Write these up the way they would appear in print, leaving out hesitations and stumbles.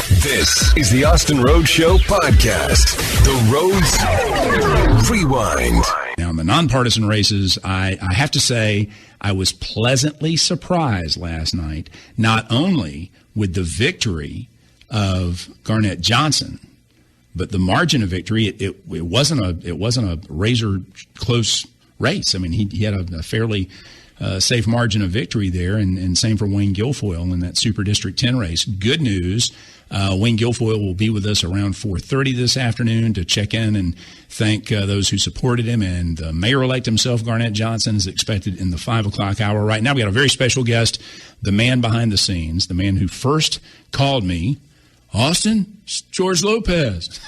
This is the Austin Rhodes Show podcast. The Rhodes Rewind. Now, in the nonpartisan races, I have to say I was pleasantly surprised last night, not only with the victory of Garnett Johnson, but the margin of victory. It wasn't a razor close race. I mean, he had a fairly safe margin of victory there, and same for Wayne Guilfoyle in that Super District 10 race. Good news, Wayne Guilfoyle will be with us around 4:30 this afternoon to check in and thank those who supported him, and the mayor-elect himself, Garnett Johnson, is expected in the 5 o'clock hour. Right now we got a very special guest, the man behind the scenes, the man who first called me, Austin, it's George Lopez.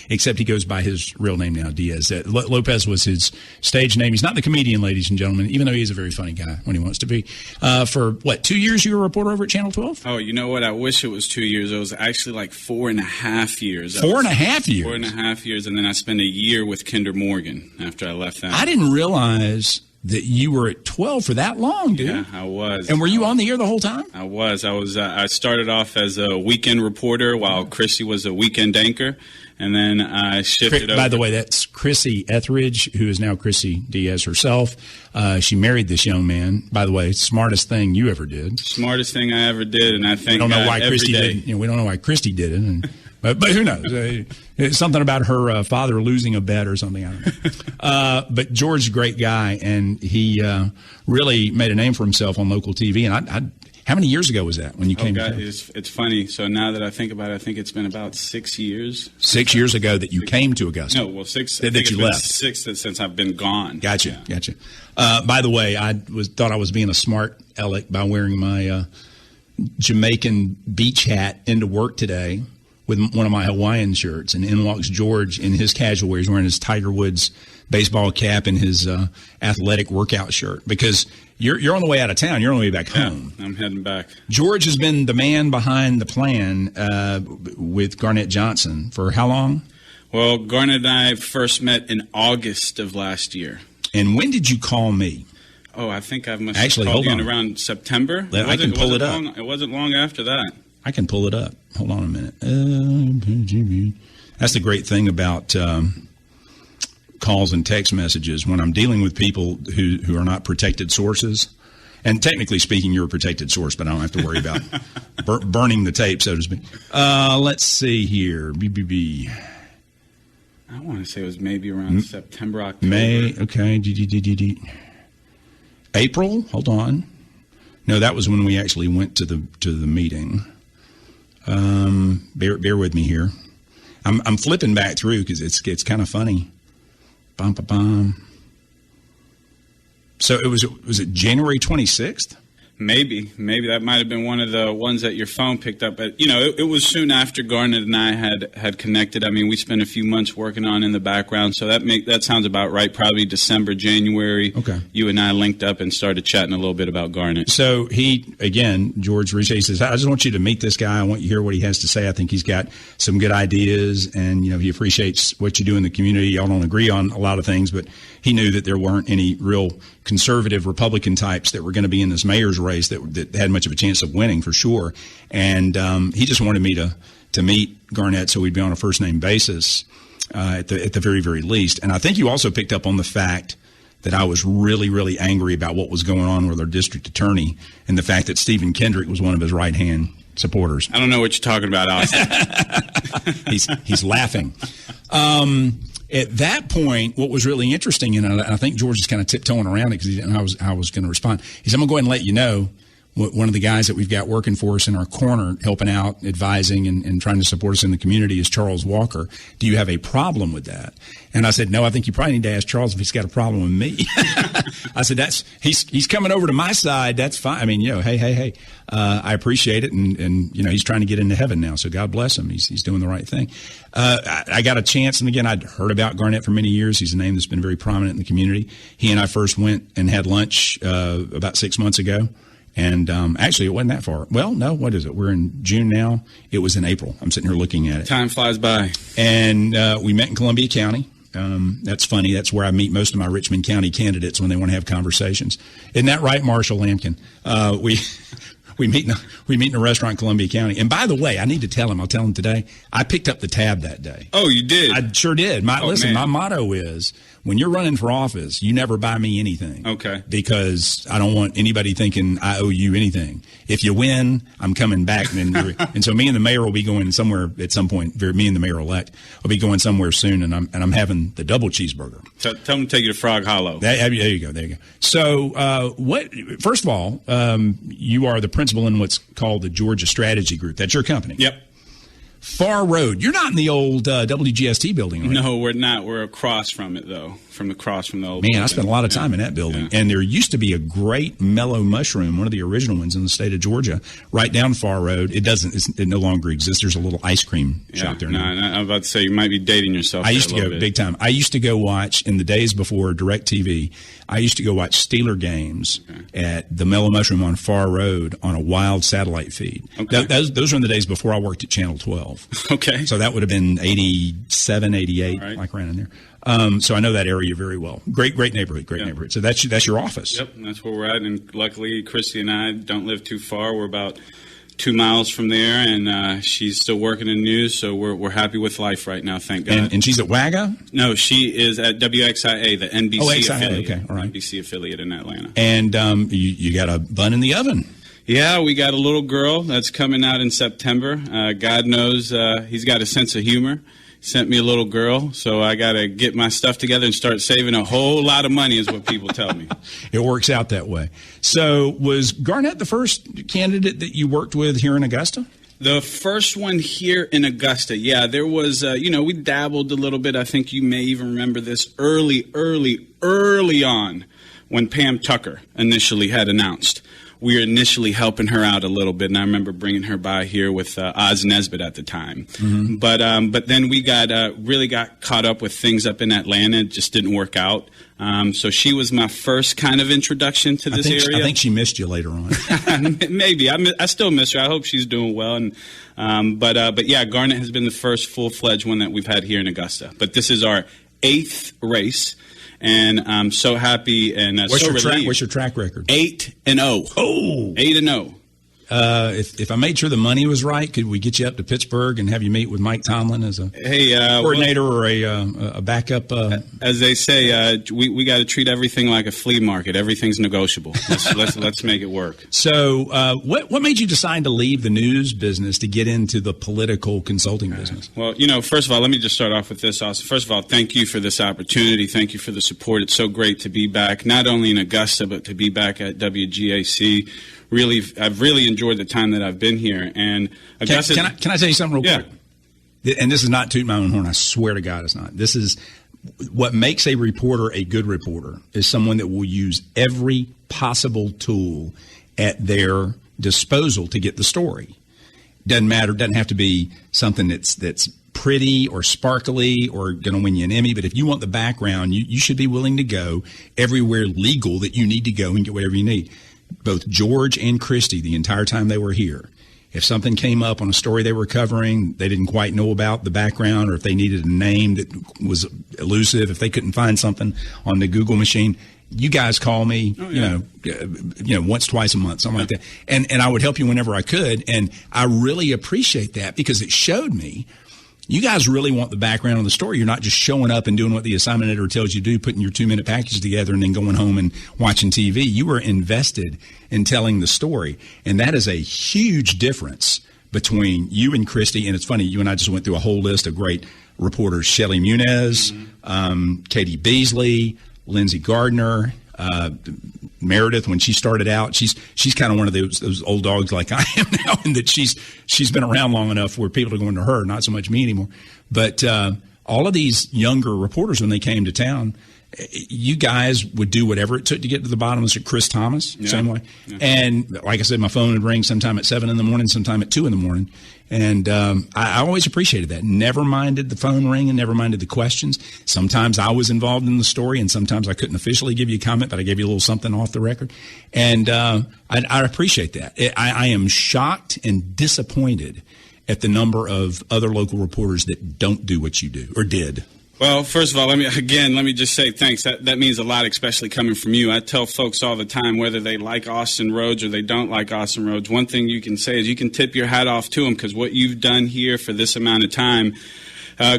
Except he goes by his real name now, Diez. Lopez was his stage name. He's not the comedian, ladies and gentlemen, even though he's a very funny guy when he wants to be. For, 2 years you were a reporter over at Channel 12? Oh, you know what? I wish it was 2 years. It was actually like 4.5 years. 4.5 years? 4.5 years, and then I spent a year with Kinder Morgan after I left that. I didn't realize that you were at 12 for that long, dude. Yeah, I was. And were you on the air the whole time? I was. I started off as a weekend reporter while Chrissy was a weekend anchor, and then I shifted over. By the way, that's Chrissy Etheridge, who is now Chrissy Diez herself. She married this young man. By the way, smartest thing you ever did. Smartest thing I ever did, and I think we don't know why Christy day. did. We don't know why Christy did it. But who knows? It's something about her father losing a bet or something. I don't know. But George's a great guy, and he really made a name for himself on local TV. And how many years ago was that when you came? God, it's funny. So now that I think about it, I think it's been about 6 years. 6 years ago that you came to Augusta. No, well, six. That you left. 6 since I've been gone. Gotcha. By the way, I thought I was being a smart aleck by wearing my Jamaican beach hat into work today with one of my Hawaiian shirts, and in walks George in his casual wear. He's wearing his Tiger Woods baseball cap and his athletic workout shirt, because you're on the way out of town. You're on the way back home. I'm heading back. George has been the man behind the plan with Garnett Johnson for how long? Well, Garnett and I first met in August of last year. And when did you call me? Oh, I think I must have called you in around September. I can pull it up. It wasn't long after that. I can pull it up. Hold on a minute. That's the great thing about calls and text messages. When I'm dealing with people who are not protected sources, and technically speaking, you're a protected source, but I don't have to worry about burning the tape, so to speak. Let's see here. I want to say it was maybe around September, October. May, okay. April? Hold on. No, that was when we actually went to the meeting. Bear with me here. I'm flipping back through because it's kind of funny. So was it January 26th? Maybe that might have been one of the ones that your phone picked up. But it was soon after Garnett and I had connected. I mean, we spent a few months working on in the background, so that sounds about right. Probably December, January. Okay. You and I linked up and started chatting a little bit about Garnett. So George reached out. He says, "I just want you to meet this guy. I want you to hear what he has to say. I think he's got some good ideas, and he appreciates what you do in the community. Y'all don't agree on a lot of things, but he knew that there weren't any real conservative Republican types that were going to be in this mayor's race that had much of a chance of winning for sure. And he just wanted me to meet Garnett so we'd be on a first name basis at the very, very least. And I think you also picked up on the fact that I was really, really angry about what was going on with our district attorney and the fact that Stephen Kendrick was one of his right-hand supporters. I don't know what you're talking about, Austin. He's laughing. At that point, what was really interesting, and I think George is kind of tiptoeing around it because I was going to respond, is I'm going to go ahead and let you know one of the guys that we've got working for us in our corner, helping out, advising, and trying to support us in the community is Charles Walker. Do you have a problem with that? And I said, no, I think you probably need to ask Charles if he's got a problem with me. I said, he's coming over to my side. That's fine. I mean, hey. I appreciate it. And he's trying to get into heaven now. So God bless him. He's doing the right thing. I got a chance. And again, I'd heard about Garnett for many years. He's a name that's been very prominent in the community. He and I first went and had lunch about 6 months ago. And actually, it wasn't that far. Well, no, what is it? We're in June now. It was in April. I'm sitting here looking at it. Time flies by. And we met in Columbia County. That's funny. That's where I meet most of my Richmond County candidates when they want to have conversations. Isn't that right, Marshall Lampkin? We we meet in a restaurant in Columbia County. And by the way, I need to tell him. I'll tell him today. I picked up the tab that day. Oh, you did? I sure did. My motto is, when you're running for office, you never buy me anything. Okay. Because I don't want anybody thinking I owe you anything. If you win, I'm coming back. And so me and the mayor will be going somewhere at some point. Me and the mayor-elect will be going somewhere soon, and I'm having the double cheeseburger. Tell them to take you to Frog Hollow. There you go. So first of all, you are the principal in what's called the Georgia Strategy Group. That's your company. Yep. Far Road. You're not in the old WGST building, right? No, we're not. We're across from it, though. From the old Man, building. I spent a lot of time in that building. And there used to be a great mellow mushroom, one of the original ones in the state of Georgia, right down Far Road. It no longer exists. There's a little ice cream shop there now. I'm about to say, you might be dating yourself. I used to go big time. I used to go watch, in the days before DirecTV, I used to go watch Steeler games at the Mellow Mushroom on Far Road on a wild satellite feed. Okay. Those were in the days before I worked at Channel 12. Okay. So that would have been 87, 88, right. like around in there. So I know that area very well. Great neighborhood, neighborhood. So that's your office. Yep, that's where we're at. And luckily, Christy and I don't live too far. We're about 2 miles from there, and she's still working in news, so we're happy with life right now, thank God. And she's at WGAC? No, she is at WXIA, the NBC affiliate. Okay, all right. NBC affiliate in Atlanta. And you got a bun in the oven. Yeah, we got a little girl that's coming out in September. God knows he's got a sense of humor. Sent me a little girl, so I got to get my stuff together and start saving a whole lot of money is what people tell me. It works out that way. So was Garnett the first candidate that you worked with here in Augusta? The first one here in Augusta, yeah. There was, we dabbled a little bit. I think you may even remember this early on when Pam Tucker initially had announced. We were initially helping her out a little bit, and I remember bringing her by here with Oz Nesbitt at the time. Mm-hmm. But then we really got caught up with things up in Atlanta. It just didn't work out. So she was my first kind of introduction to this area. I think she missed you later on. Maybe. I still miss her. I hope she's doing well. And but yeah, Garnett has been the first full-fledged one that we've had here in Augusta. But this is our 8th race. And I'm so happy and relieved. What's your track record? 8-0. Oh, 8-0. If I made sure the money was right, could we get you up to Pittsburgh and have you meet with Mike Tomlin as a coordinator or a backup? As they say, we got to treat everything like a flea market. Everything's negotiable. Let's make it work. So, what made you decide to leave the news business to get into the political consulting business? Well, first of all, let me just start off with this, Austin. First of all, thank you for this opportunity. Thank you for the support. It's so great to be back, not only in Augusta, but to be back at WGAC. I've really enjoyed the time that I've been here. And Augusta, can I tell you something real quick? And this is not tooting my own horn. I swear to God, it's not. This is what makes a reporter a good reporter is someone that will use every possible tool at their disposal to get the story. Doesn't matter. Doesn't have to be something that's pretty or sparkly or going to win you an Emmy. But if you want the background, you should be willing to go everywhere legal that you need to go and get whatever you need. Both George and Christy, the entire time they were here, if something came up on a story they were covering, they didn't quite know about the background, or if they needed a name that was elusive, if they couldn't find something on the Google machine, you guys call me, once, twice a month, something like that. And I would help you whenever I could. And I really appreciate that because it showed me you guys really want the background of the story. You're not just showing up and doing what the assignment editor tells you to do, putting your 2-minute package together and then going home and watching TV. You were invested in telling the story. And that is a huge difference between you and Christy. And it's funny, you and I just went through a whole list of great reporters, Shelley Muniz, Katie Beasley, Lindsay Gardner, Meredith. When she started out, she's kind of one of those old dogs like I am now, in that she's been around long enough where people are going to her, not so much me anymore. But all of these younger reporters, when they came to town, you guys would do whatever it took to get to the bottom of it. Chris Thomas, same way. Yeah. And like I said, my phone would ring sometime at 7 in the morning, sometime at 2 in the morning. And I always appreciated that. Never minded the phone ring and never minded the questions. Sometimes I was involved in the story, and sometimes I couldn't officially give you a comment, but I gave you a little something off the record. And I appreciate that. I am shocked and disappointed at the number of other local reporters that don't do what you do or did. Well, first of all, let me just say thanks. That means a lot, especially coming from you. I tell folks all the time, whether they like Austin Rhodes or they don't like Austin Rhodes, one thing you can say is you can tip your hat off to them, because what you've done here for this amount of time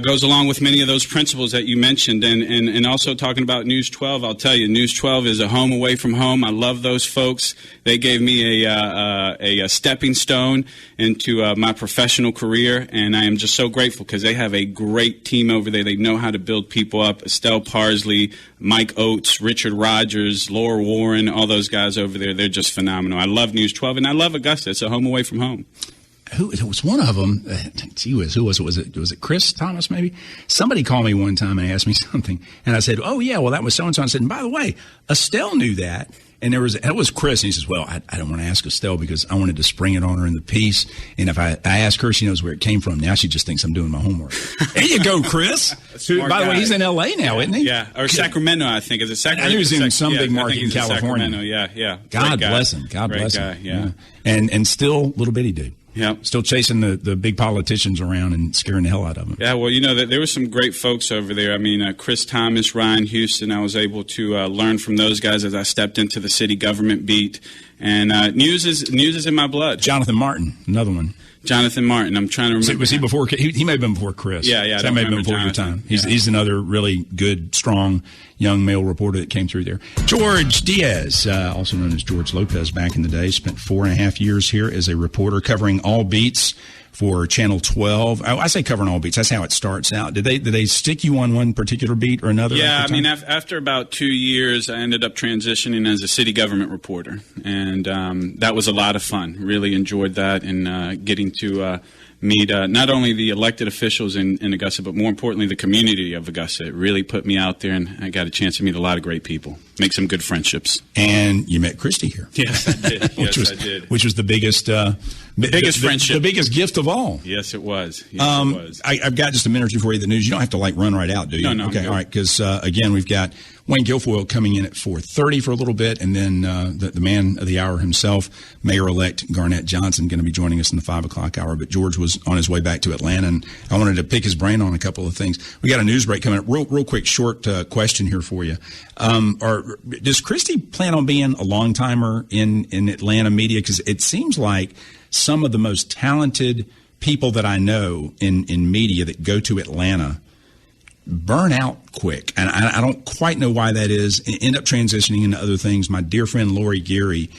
goes along with many of those principles that you mentioned. And also talking about News 12, I'll tell you, News 12 is a home away from home. I love those folks. They gave me a stepping stone into my professional career, and I am just so grateful because they have a great team over there. They know how to build people up. Estelle Parsley, Mike Oates, Richard Rogers, Laura Warren, all those guys over there, they're just phenomenal. I love News 12, and I love Augusta. It's a home away from home. It was one of them. Gee whiz, who was it? Was it Chris Thomas, maybe? Somebody called me one time and asked me something. And I said, oh, yeah, well, that was so-and-so. I said, and by the way, Estelle knew that. And it was Chris. And he says, well, I don't want to ask Estelle because I wanted to spring it on her in the piece. And if I ask her, she knows where it came from. Now she just thinks I'm doing my homework. There you go, Chris. By the way, he's in L.A. now, isn't he? Yeah, or Sacramento, I think. Is it Sacramento? I knew he was in some big market in California. Sacramento, yeah. God bless him. God bless him. Yeah. And still little bitty dude. Yeah, still chasing the big politicians around and scaring the hell out of them. Yeah, well, there were some great folks over there. I mean, Chris Thomas, Ryan Houston. I was able to learn from those guys as I stepped into the city government beat. And news is in my blood. Jonathan Martin, another one. Jonathan Martin. I'm trying to remember. Was he before? He may have been before Chris. Yeah. So that may have been before your time. He's another really good, strong young male reporter that came through there. Jorge Diez, also known as George Lopez back in the day, spent 4.5 years here as a reporter covering all beats for Channel 12. I say covering all beats. That's how it starts out. Did they stick you on one particular beat or another? Yeah, I mean, after about 2 years, I ended up transitioning as a city government reporter, and that was a lot of fun. Really enjoyed that, and getting to meet not only the elected officials in Augusta, but more importantly, the community of Augusta. It really put me out there, and I got a chance to meet a lot of great people, make some good friendships. And you met Christy here. Yes, I did. I did. Which was the biggest friendship. The biggest gift of all. Yes, it was. It was. I've got just a minute or two for you. The news. You don't have to run right out, do you? No. Okay, all right. Because again, we've got Wayne Guilfoyle coming in at 4:30 for a little bit, and then the man of the hour himself, Mayor-elect Garnett Johnson, going to be joining us in the 5 o'clock hour. But George was on his way back to Atlanta, and I wanted to pick his brain on a couple of things. We got a news break coming up. Real quick, short question here for you. Does Christy plan on being a long-timer in Atlanta media? Because it seems like some of the most talented people that I know in media that go to Atlanta burn out quick. And I don't quite know why that is. End up transitioning into other things. My dear friend Lori Geary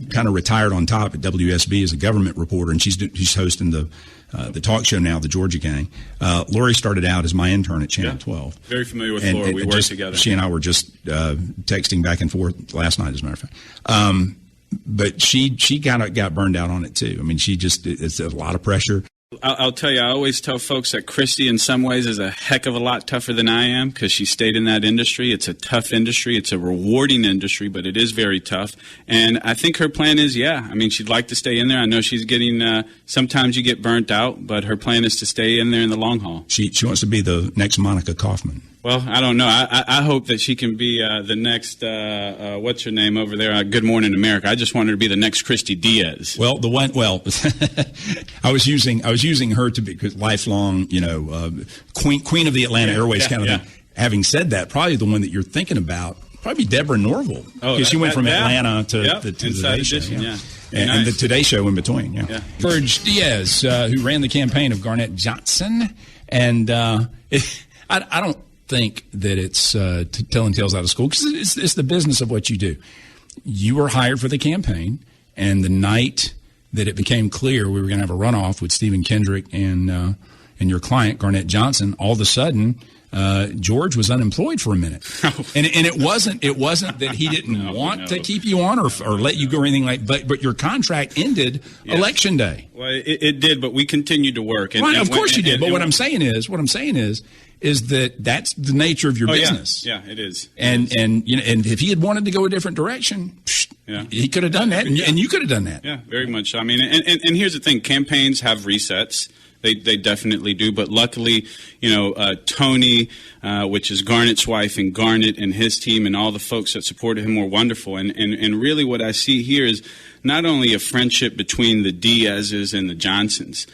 kind of retired on top at WSB as a government reporter, and she's hosting the talk show now, the Georgia Gang. Lori started out as my intern at Channel 12. Very familiar with Lori. We worked together. She and I were just texting back and forth last night, as a matter of fact. But she kind of got burned out on it too. I mean, it's a lot of pressure. I'll tell you, I always tell folks that Christy in some ways is a heck of a lot tougher than I am because she stayed in that industry. It's a tough industry. It's a rewarding industry, but it is very tough. And I think her plan is, she'd like to stay in there. I know she's getting, sometimes you get burnt out, but her plan is to stay in there in the long haul. She wants to be the next Monica Kaufman. Well, I don't know. I hope that she can be the next, what's her name over there? Good Morning America. I just want her to be the next Christy Diaz. Well, I was using her to be lifelong, queen of the Atlanta Airways kind of thing. Having said that, probably the one that you're thinking about, probably Deborah Norville, because she went from Atlanta to the Today Show. And the Today Show in between. Yeah. Jorge Diez, who ran the campaign of Garnett Johnson, and I don't think that it's telling tales out of school because it's the business of what you do. You were hired for the campaign, and the night that it became clear we were going to have a runoff with Stephen Kendrick and your client Garnett Johnson, all of a sudden George was unemployed for a minute, and it wasn't that he didn't want to keep you on or let you go or anything but your contract ended election day. Well, it did, but we continued to work. Of course you did. But what I'm saying is that that's the nature of your business. Yeah, it is. And if he had wanted to go a different direction, he could have done that, and you could have done that. Yeah, very much. I mean, and here's the thing: campaigns have resets. They definitely do. But luckily, Tony, which is Garnett's wife, and Garnett and his team and all the folks that supported him were wonderful. And really what I see here is not only a friendship between the Diez's and the Johnsons.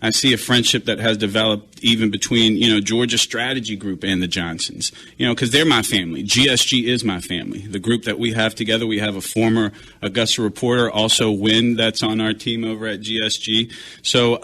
I see a friendship that has developed even between, Georgia Strategy Group and the Johnsons, because they're my family. GSG is my family. The group that we have together, we have a former Augusta reporter, also Wynn, that's on our team over at GSG. So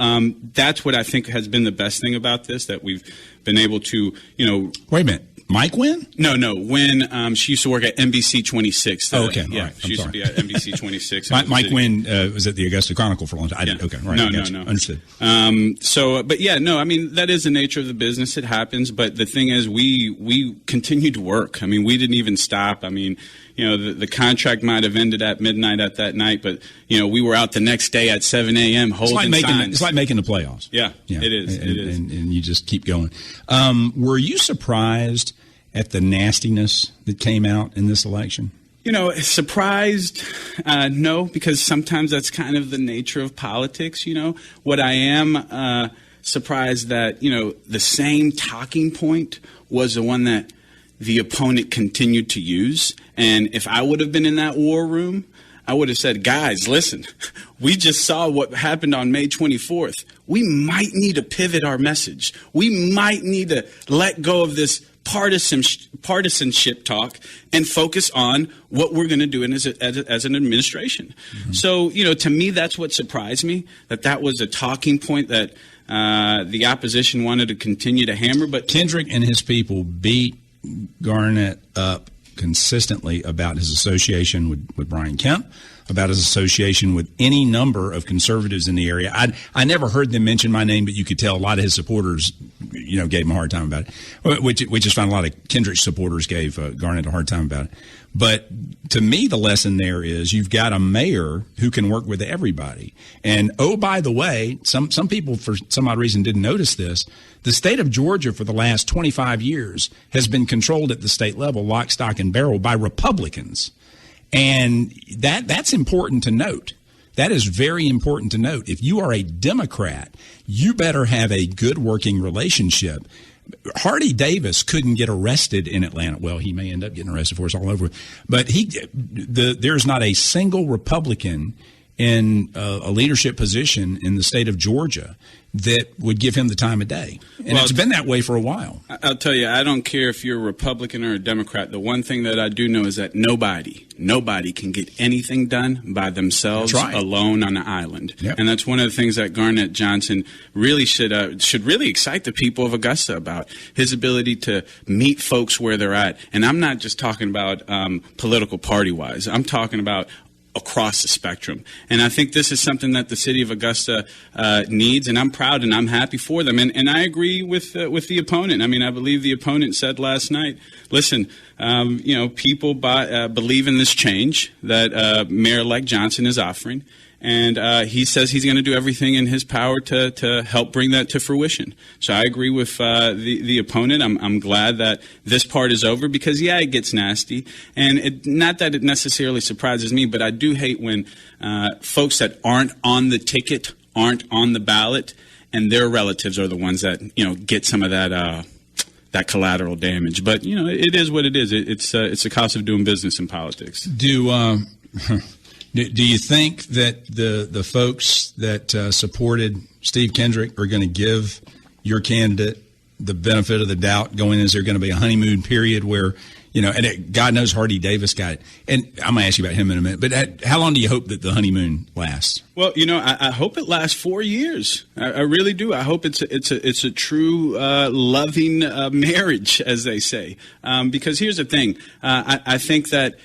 that's what I think has been the best thing about this, that we've been able to, Wait a minute. Mike Wynn? No. Wynn, she used to work at NBC 26. Okay. Yeah, right. she used to be at NBC 26. Mike Wynn was at the Augusta Chronicle for a long time. Yeah. Okay. Right. No. Understood. That is the nature of the business. It happens. But the thing is, we continued to work. I mean, we didn't even stop. I mean, the contract might have ended at midnight at that night, but, we were out the next day at 7 a.m. holding signs. It's like making the playoffs. Yeah, it is. And you just keep going. Were you surprised at the nastiness that came out in this election? Surprised, no, because sometimes that's kind of the nature of politics, What I am surprised that, the same talking point was the one that the opponent continued to use. And if I would have been in that war room, I would have said, guys, listen, we just saw what happened on May 24th. We might need to pivot our message. We might need to let go of this partisanship talk and focus on what we're going to do as an administration. Mm-hmm. So, to me, that's what surprised me, that was a talking point that the opposition wanted to continue to hammer. But Kendrick and his people beat Garnett up consistently about his association with Brian Kemp, about his association with any number of conservatives in the area. I never heard them mention my name, but you could tell a lot of his supporters, gave him a hard time about it, which is fine. A lot of Kendrick supporters gave Garnett a hard time about it. But to me, the lesson there is you've got a mayor who can work with everybody. And, oh, by the way, some people for some odd reason didn't notice this. The state of Georgia for the last 25 years has been controlled at the state level, lock, stock, and barrel, by Republicans. And that's important to note. That is very important to note. If you are a Democrat, you better have a good working relationship. Hardy Davis couldn't get arrested in Atlanta. Well, he may end up getting arrested for us all over. But there's not a single Republican in a leadership position in the state of Georgia that would give him the time of day. And it's been that way for a while. I'll tell you, I don't care if you're a Republican or a Democrat. The one thing that I do know is that nobody can get anything done by themselves alone on an island. Yep. And that's one of the things that Garnett Johnson really should really excite the people of Augusta about, his ability to meet folks where they're at. And I'm not just talking about political party-wise. I'm talking about across the spectrum. And I think this is something that the city of Augusta needs, and I'm proud and I'm happy for them. And I agree with the opponent. I mean, I believe the opponent said last night, listen, people believe in this change that Mayor-elect Johnson is offering. And he says he's going to do everything in his power to help bring that to fruition. So I agree with the opponent. I'm glad that this part is over because, it gets nasty. And not that it necessarily surprises me, but I do hate when folks that aren't on the ticket, aren't on the ballot, and their relatives are the ones that, get some of that collateral damage. But, it is what it is. It's the cost of doing business in politics. Do you think that the folks that supported Steve Kendrick are going to give your candidate the benefit of the doubt going? Is there going to be a honeymoon period where, and God knows Hardy Davis got it. And I'm going to ask you about him in a minute. But how long do you hope that the honeymoon lasts? Well, I hope it lasts 4 years. I really do. I hope it's a true loving marriage, as they say. Because here's the thing. I think that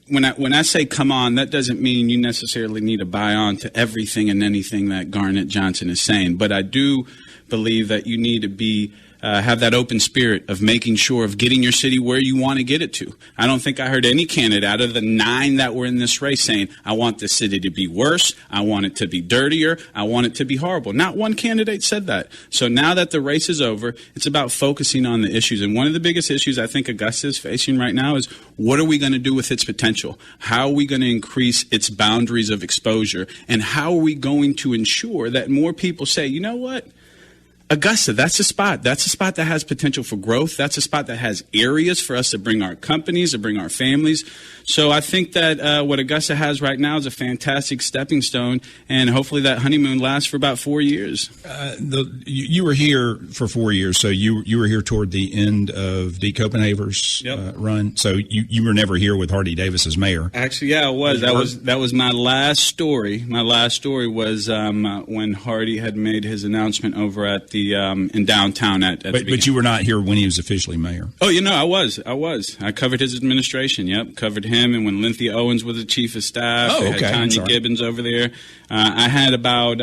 when I say come on, that doesn't mean you necessarily need to buy on to everything and anything that Garnett Johnson is saying. But I do believe that you need to be have that open spirit of making sure of getting your city where you want to get it to. I don't think I heard any candidate out of the 9 that were in this race saying, I want the city to be worse, I want it to be dirtier, I want it to be horrible. Not one candidate said that. So now that the race is over, it's about focusing on the issues. And one of the biggest issues I think Augusta is facing right now is, what are we going to do with its potential? How are we going to increase its boundaries of exposure? And how are we going to ensure that more people say, you know what? Augusta, that's a spot. That's a spot that has potential for growth. That's a spot that has areas for us to bring our companies, to bring our families. So I think that what Augusta has right now is a fantastic stepping stone, and hopefully that honeymoon lasts for about 4 years. You were here for 4 years, so you were here toward the end of Deke Copenhaver's run. So you were never here with Hardy Davis as mayor. Actually, yeah, I was. That was my last story. My last story was when Hardy had made his announcement over at the in downtown at the But you were not here when he was officially mayor. Oh, I was. I covered his administration. Yep, covered him, and when Lynthia Owens was the chief of staff, they had Tanya Gibbons over there. I had about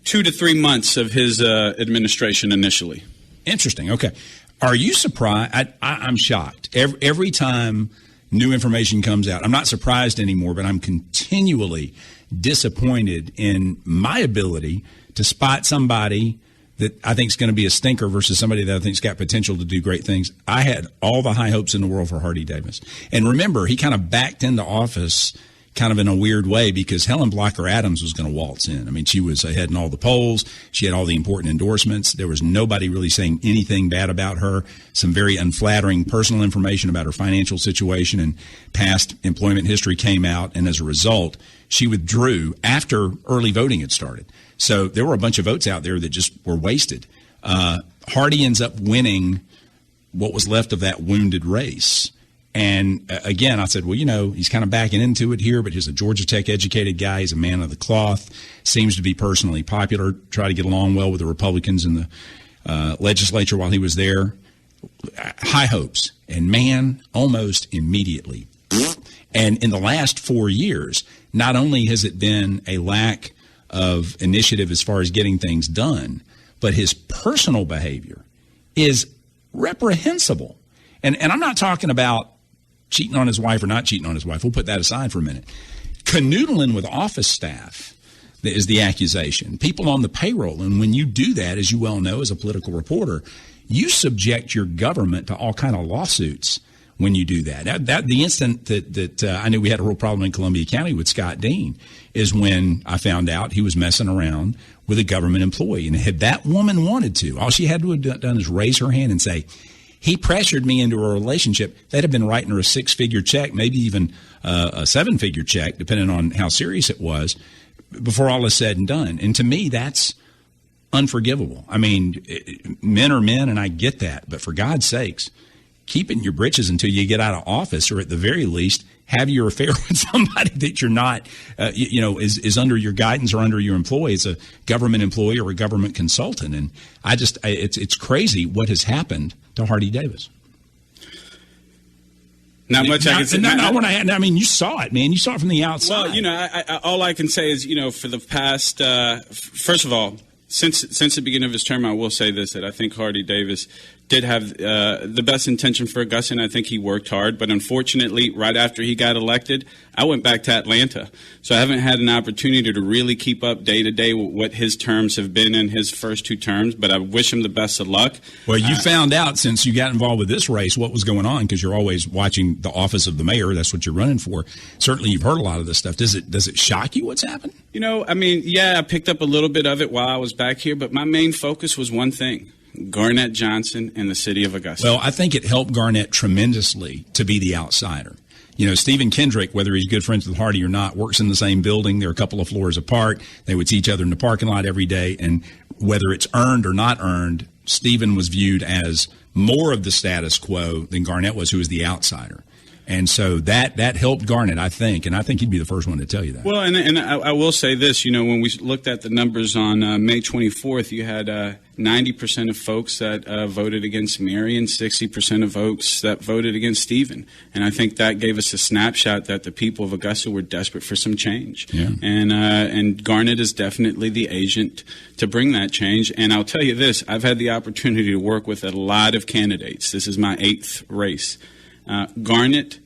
2 to 3 months of his administration initially. Interesting. Okay, are you surprised? I'm shocked every time new information comes out. I'm not surprised anymore, but I'm continually disappointed in my ability to spot somebody that I think is going to be a stinker versus somebody that I think has got potential to do great things. I had all the high hopes in the world for Hardy Davis. And remember, he kind of backed into office kind of in a weird way because Helen Blocker Adams was going to waltz in. I mean, she was ahead in all the polls. She had all the important endorsements. There was nobody really saying anything bad about her. Some very unflattering personal information about her financial situation and past employment history came out. And as a result, she withdrew after early voting had started. So there were a bunch of votes out there that just were wasted. Hardy ends up winning what was left of that wounded race. And again, I said, well, he's kind of backing into it here, but he's a Georgia Tech educated guy. He's a man of the cloth, seems to be personally popular, try to get along well with the Republicans in the legislature while he was there. High hopes. And man, almost immediately. And in the last 4 years, not only has it been a lack of initiative as far as getting things done, but his personal behavior is reprehensible. And I'm not talking about cheating on his wife or not cheating on his wife. We'll put that aside for a minute. Canoodling with office staff is the accusation. People on the payroll. And when you do that, as you well know as a political reporter, you subject your government to all kind of lawsuits when you do that. The instant that I knew we had a real problem in Columbia County with Scott Dean is when I found out he was messing around with a government employee. And had that woman wanted to, all she had to have done is raise her hand and say, he pressured me into a relationship. They'd have been writing her a 6-figure check, maybe even a 7-figure check, depending on how serious it was, before all is said and done. And to me, that's unforgivable. I mean, men are men, and I get that. But for God's sakes, keep it in your britches until you get out of office, or at the very least, have your affair with somebody that you're not, is under your guidance or under your employ as a government employee or a government consultant. And it's crazy what has happened to Hardy Davis. Not much I can say. I mean, you saw it, man. You saw it from the outside. Well, all I can say is, for the past, first of all, since the beginning of his term, I will say this, that I think Hardy Davis did have the best intention for Augusta, and I think he worked hard. But unfortunately, right after he got elected, I went back to Atlanta. So I haven't had an opportunity to really keep up day to day with what his terms have been in his first 2 terms. But I wish him the best of luck. Well, you found out since you got involved with this race what was going on, because you're always watching the office of the mayor. That's what you're running for. Certainly, you've heard a lot of this stuff. Does it shock you what's happened? I picked up a little bit of it while I was back here. But my main focus was one thing. Garnett Johnson and the city of Augusta. Well, I think it helped Garnett tremendously to be the outsider. Stephen Kendrick, whether he's good friends with Hardy or not, works in the same building. They're a couple of floors apart. They would see each other in the parking lot every day. And whether it's earned or not earned, Stephen was viewed as more of the status quo than Garnett was, who was the outsider. And so that helped Garnett, I think, and I think he'd be the first one to tell you that. Well, and I will say this, when we looked at the numbers on May 24th, you had 90% of folks that voted against Mary and 60% of folks that voted against Stephen. And I think that gave us a snapshot that the people of Augusta were desperate for some change. Yeah. And Garnett is definitely the agent to bring that change. And I'll tell you this, I've had the opportunity to work with a lot of candidates. This is my 8th race. Garnett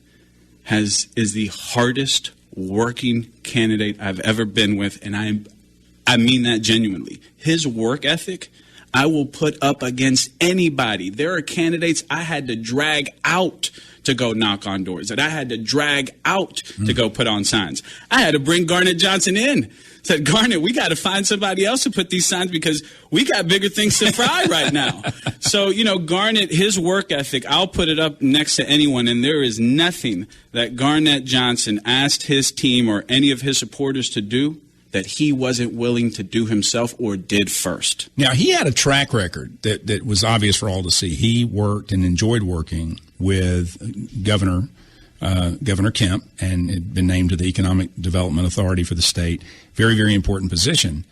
is the hardest working candidate I've ever been with, and I mean that genuinely. His work ethic, I will put up against anybody. There are candidates I had to drag out to go knock on doors, that I had to drag out to go put on signs. I had to bring Garnett Johnson in. Said, Garnett, we got to find somebody else to put these signs because we got bigger things to fry right now. So, Garnett, his work ethic, I'll put it up next to anyone, and there is nothing that Garnett Johnson asked his team or any of his supporters to do that he wasn't willing to do himself or did first. Now, he had a track record that was obvious for all to see. He worked and enjoyed working with Governor Kemp and had been named to the Economic Development Authority for the state. Very, very important position.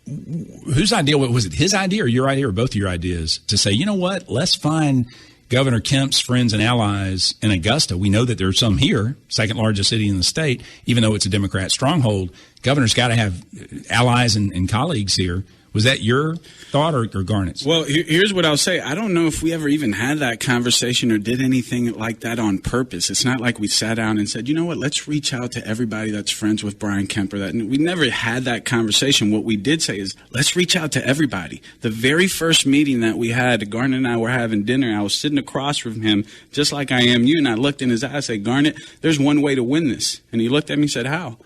Whose idea was it? His idea or your idea or both of your ideas to say, you know what, let's find Governor Kemp's friends and allies in Augusta. We know that there are some here, second largest city in the state, even though it's a Democrat stronghold. Governor's got to have allies and colleagues here. Was that your thought or Garnett's? Well, here's what I'll say. I don't know if we ever even had that conversation or did anything like that on purpose. It's not like we sat down and said, you know what, let's reach out to everybody that's friends with Brian Kemp or that. And we never had that conversation. What we did say is, let's reach out to everybody. The very first meeting that we had, Garnett and I were having dinner. I was sitting across from him, just like I am you, and I looked in his eyes and said, Garnett, there's one way to win this. And he looked at me and said, how?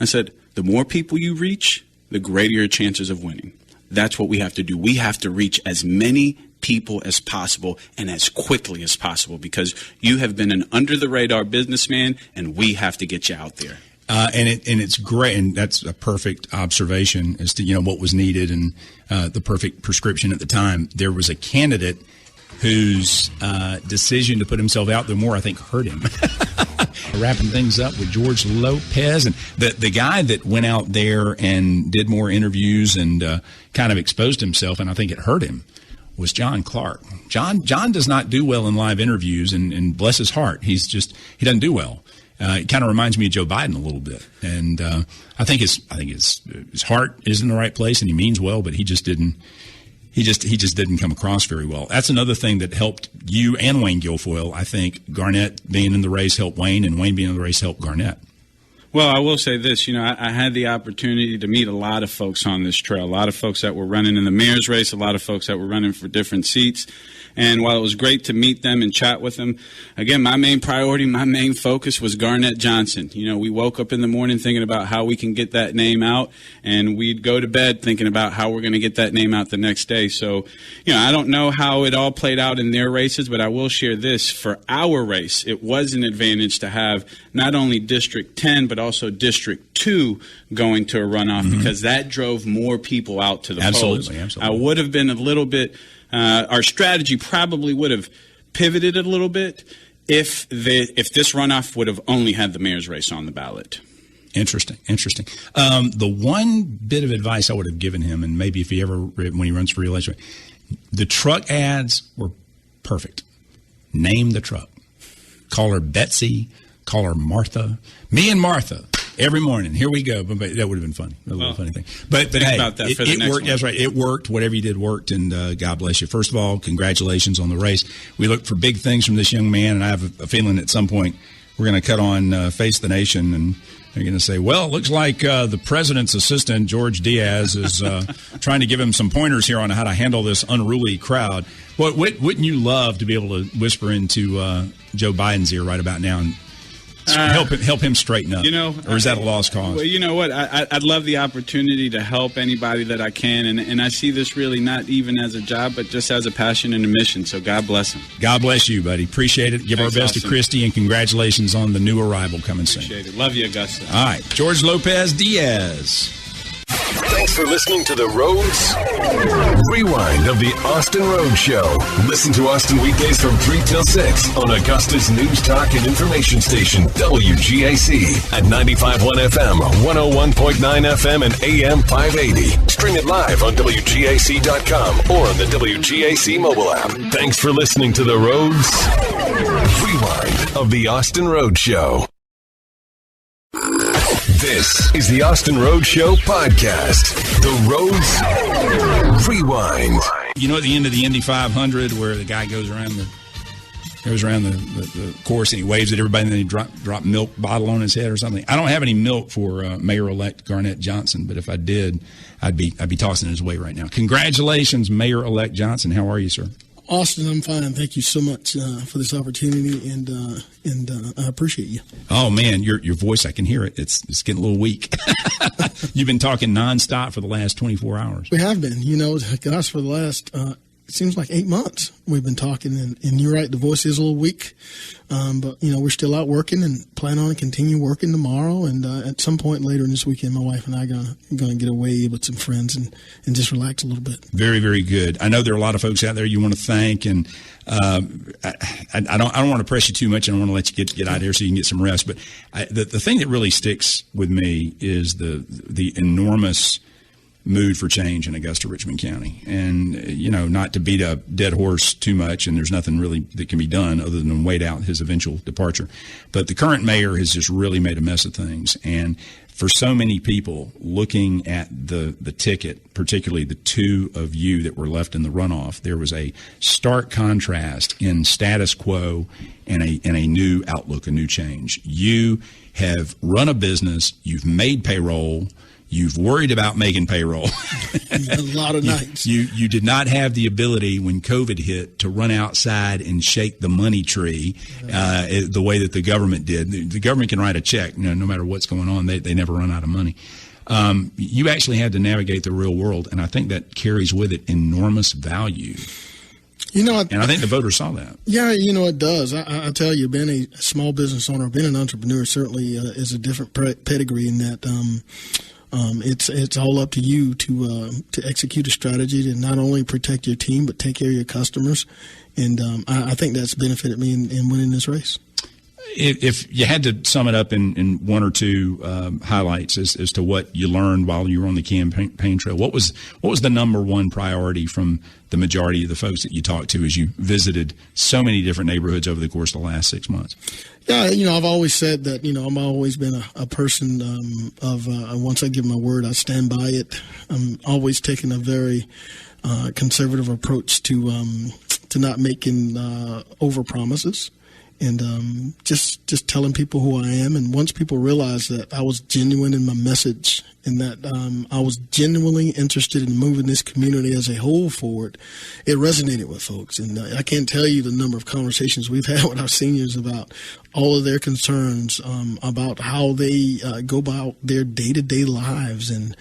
I said, the more people you reach, the greater your chances of winning. That's what we have to do. We have to reach as many people as possible and as quickly as possible because you have been an under-the-radar businessman, and we have to get you out there. And it's great, and that's a perfect observation as to what was needed and the perfect prescription at the time. There was a candidate whose decision to put himself out there more, I think, hurt him. Wrapping things up with George Lopez, and the guy that went out there and did more interviews and kind of exposed himself, and I think it hurt him, was John Clark. John does not do well in live interviews, and bless his heart, he doesn't do well. It kind of reminds me of Joe Biden a little bit, and I think his heart is in the right place, and he means well, but he just didn't come across very well. That's another thing that helped you and Wayne Guilfoyle. I think Garnett being in the race helped Wayne, and Wayne being in the race helped Garnett. Well, I will say this. I had the opportunity to meet a lot of folks on this trail, a lot of folks that were running in the mayor's race, a lot of folks that were running for different seats. And while it was great to meet them and chat with them, again, my main priority, my main focus was Garnett Johnson. We woke up in the morning thinking about how we can get that name out, and we'd go to bed thinking about how we're going to get that name out the next day. So, I don't know how it all played out in their races, but I will share this. For our race, it was an advantage to have not only District 10, but also District 2 going to a runoff because that drove more people out to the polls. Absolutely. I would have been a little bit our strategy probably would have pivoted a little bit if this runoff would have only had the mayor's race on the ballot. Interesting. The one bit of advice I would have given him, and maybe when he runs for re-election, the truck ads were perfect. Name the truck. Call her Betsy. Call her Martha. Me and Martha. Every morning, here we go. But that would have been funny. A little funny thing. But hey, about that for the it next worked. one. That's right. It worked. Whatever you did worked, and God bless you. First of all, congratulations on the race. We look for big things from this young man, and I have a feeling at some point we're going to cut on Face the Nation, and they're going to say, well, it looks like the president's assistant, Jorge Diez, is trying to give him some pointers here on how to handle this unruly crowd. Well, wouldn't you love to be able to whisper into Joe Biden's ear right about now and help him straighten up, or is that a lost cause? Well, you know what? I'd love the opportunity to help anybody that I can, and I see this really not even as a job, but just as a passion and a mission, so God bless him. God bless you, buddy. Appreciate it. Give Thanks, our best Austin. to Christy, and congratulations on the new arrival coming soon. Appreciate it. Love you, Augusta. All right, George Lopez Diez. Thanks for listening to the Rhodes Rewind of the Austin Rhodes Show. Listen to Austin weekdays from 3 till 6 on Augusta's News Talk and Information Station, WGAC, at 95.1 FM, 101.9 FM, and AM 580. Stream it live on WGAC.com or on the WGAC mobile app. Thanks for listening to the Rhodes Rewind of the Austin Rhodes Show. This is the Austin Rhodes Show podcast. The Rhodes Rewind. At the end of the Indy 500 where the guy goes around the goes around the course and he waves at everybody and then he drop milk bottle on his head or something. I don't have any milk for Mayor-elect Garnett Johnson, but if I did, I'd be tossing it his way right now. Congratulations, Mayor-elect Johnson. How are you, sir? Austin, I'm fine. Thank you so much for this opportunity, and I appreciate you. Oh man, your voice, I can hear it. It's getting a little weak. You've been talking nonstop for the last 24 hours. We have been, gosh, for the last it seems like 8 months we've been talking, and you're right, the voice is a little weak, but we're still out working and plan on to continue working tomorrow, and at some point later in this weekend, my wife and I are gonna get away with some friends and just relax a little bit. Very, very good. I know there are a lot of folks out there you want to thank, and I don't want to press you too much, and I want to let you get out of here so you can get some rest. But the thing that really sticks with me is the enormous mood for change in Augusta, Richmond County. And, not to beat a dead horse too much, and there's nothing really that can be done other than wait out his eventual departure. But the current mayor has just really made a mess of things. And for so many people looking at the ticket, particularly the two of you that were left in the runoff, there was a stark contrast in status quo and a new outlook, a new change. You have run a business, you've made payroll, you've worried about making payroll. A lot of nights. You did not have the ability when COVID hit to run outside and shake the money tree the way that the government did. The government can write a check, no matter what's going on. They never run out of money. You actually had to navigate the real world, and I think that carries with it enormous value. And I think the voters saw that. Yeah, it does. I tell you, being a small business owner, being an entrepreneur certainly is a different pedigree in that it's all up to you to execute a strategy to not only protect your team but take care of your customers, and I think that's benefited me in winning this race. If you had to sum it up in one or two highlights as to what you learned while you were on the campaign trail, what was the number one priority from the majority of the folks that you talked to as you visited so many different neighborhoods over the course of the last 6 months? Yeah, I've always said that, I've always been a person of once I give my word, I stand by it. I'm always taking a very conservative approach to not making over promises. And just telling people who I am. And once people realize that I was genuine in my message and that I was genuinely interested in moving this community as a whole forward, it resonated with folks. And I can't tell you the number of conversations we've had with our seniors about all of their concerns, about how they go about their day-to-day lives and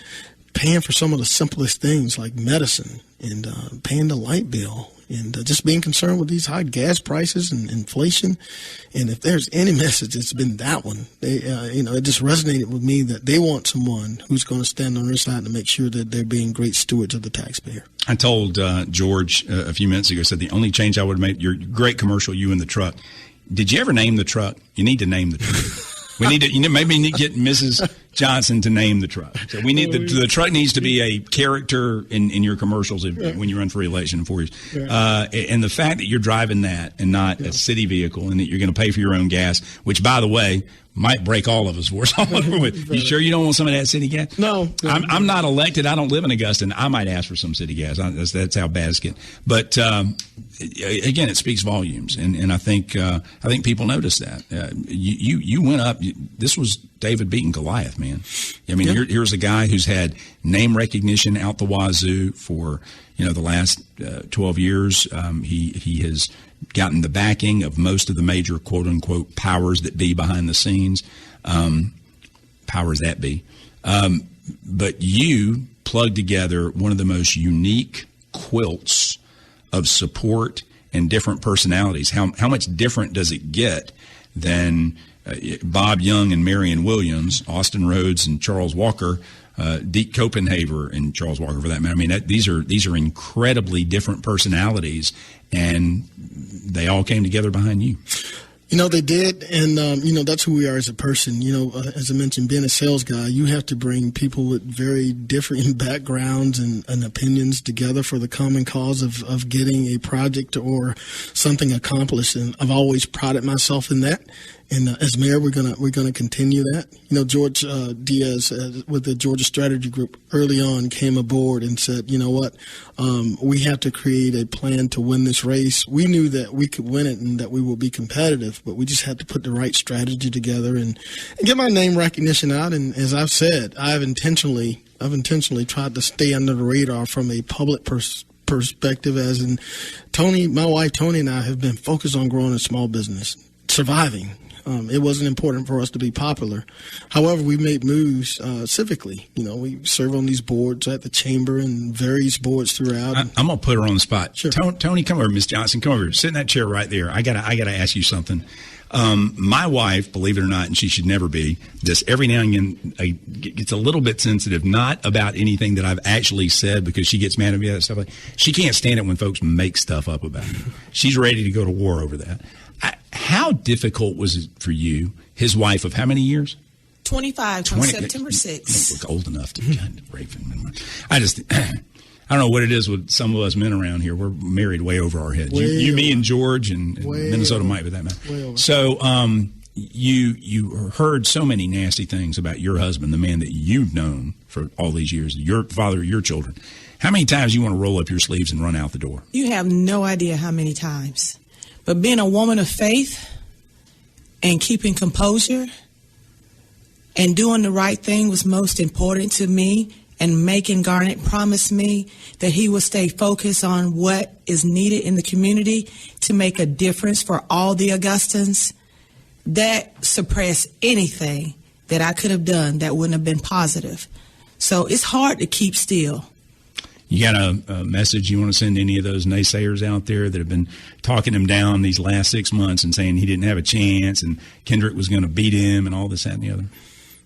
paying for some of the simplest things like medicine and paying the light bill. And just being concerned with these high gas prices and inflation. And if there's any message, it's been that one. It just resonated with me that they want someone who's going to stand on their side to make sure that they're being great stewards of the taxpayer. I told George a few minutes ago, said the only change I would make, your great commercial, you in the truck. Did you ever name the truck? You need to name the truck. We need to, maybe need to get Mrs. Johnson to name the truck. So we need the truck needs to be a character in your commercials when you run for re-election in 4 years. And the fact that you're driving that and not a city vehicle, and that you're going to pay for your own gas, which, by the way, might break all of us for us all over with. You sure you don't want some of that city gas? No. I'm not elected. I don't live in Augusta, and I might ask for some city gas. That's how bad it's getting. But again, it speaks volumes, and I think people notice that. You went up. This was David beating Goliath, man. I mean, here's a guy who's had name recognition out the wazoo for the last 12 years. He has gotten the backing of most of the major quote unquote powers that be behind the scenes. Powers that be. But you plugged together one of the most unique quilts of support and different personalities. How much different does it get than Bob Young and Marion Williams, Austin Rhodes and Charles Walker, Deke Copenhaver and Charles Walker, for that matter? I mean, these are incredibly different personalities, and they all came together behind you. They did, and that's who we are as a person. As I mentioned, being a sales guy, you have to bring people with very different backgrounds and opinions together for the common cause of getting a project or something accomplished. And I've always prided myself in that. And as mayor, we're gonna continue that. George Diez with the Georgia Strategy Group early on came aboard and said, we have to create a plan to win this race. We knew that we could win it and that we will be competitive, but we just had to put the right strategy together and get my name recognition out. And as I've said, I've intentionally tried to stay under the radar from a public perspective. As in, my wife Tony, and I have been focused on growing a small business, surviving. It wasn't important for us to be popular. However, we made moves civically. We serve on these boards at the chamber and various boards throughout. I'm going to put her on the spot. Sure. Tony, come over. Miss Johnson, come over. Sit in that chair right there. I gotta ask you something. My wife, believe it or not, and she should never be, just every now and again gets a little bit sensitive, not about anything that I've actually said, because she gets mad at me and stuff like that. She can't stand it when folks make stuff up about it. She's ready to go to war over that. How difficult was it for you, his wife of how many years? 25 from September 6th. Look old enough to kind of rape him. I don't know what it is with some of us men around here. We're married way over our heads. You, me, and George, and Minnesota might be that man. So you heard so many nasty things about your husband, the man that you've known for all these years, your father, your children. How many times do you want to roll up your sleeves and run out the door? You have no idea how many times. But being a woman of faith and keeping composure and doing the right thing was most important to me, and making Garnett promise me that he will stay focused on what is needed in the community to make a difference for all the Augustans. That suppressed anything that I could have done that wouldn't have been positive. So it's hard to keep still. You got a message you want to send to any of those naysayers out there that have been talking him down these last 6 months and saying he didn't have a chance and Kendrick was going to beat him and all this, that, and the other?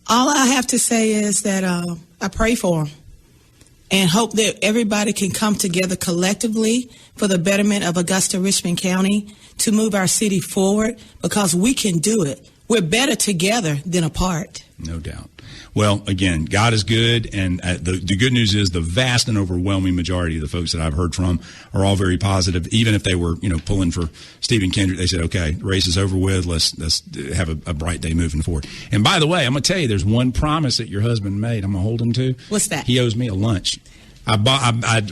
All I have to say is that I pray for him and hope that everybody can come together collectively for the betterment of Augusta, Richmond County, to move our city forward, because we can do it. We're better together than apart. No doubt. Well, again, God is good, and the good news is the vast and overwhelming majority of the folks that I've heard from are all very positive. Even if they were, pulling for Stephen Kendrick, they said, "Okay, the race is over with. Let's have a bright day moving forward." And by the way, I'm going to tell you, there's one promise that your husband made. I'm going to hold him to. What's that? He owes me a lunch. I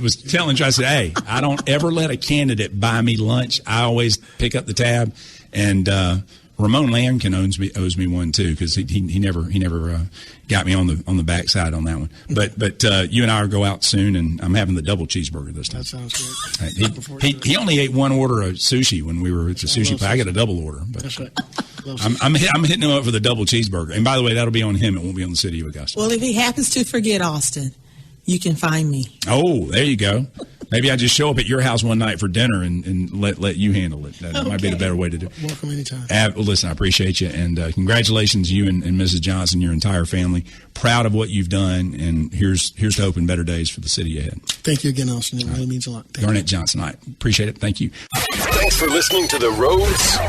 was telling you, I said, "Hey, I don't ever let a candidate buy me lunch. I always pick up the tab." And Ramon Lamkin owes me one too, because he never got me on the backside on that one. But you and I will go out soon, and I'm having the double cheeseburger this time. That sounds good. He only ate one order of sushi when we were at the sushi place. I got a double order. But that's right. I'm hitting him up for the double cheeseburger. And by the way, that'll be on him. It won't be on the city of Augusta. Well, if he happens to forget Austin, you can find me. Oh, there you go. Maybe I just show up at your house one night for dinner and let you handle it. That might be the better way to do it. Welcome anytime. Well, listen, I appreciate you, and congratulations, you and Mrs. Johnson, your entire family. Proud of what you've done, and here's to hoping better days for the city ahead. Thank you again, Austin. It really means a lot. Garnett Johnson, I appreciate it. Thank you. Thanks for listening to the Rhodes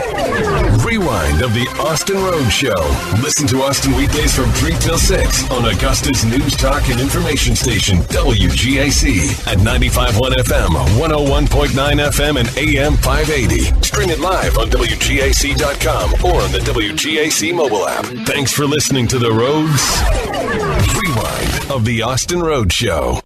Rewind of the Austin Rhodes Show. Listen to Austin weekdays from 3 till 6 on Augusta's News Talk and Information Station, WGAC, at 95.1 FM, 101.9 FM, and AM 580. Stream it live on WGAC.com or on the WGAC mobile app. Thanks for listening to the Rhodes Rewind of the Austin Rhodes Show.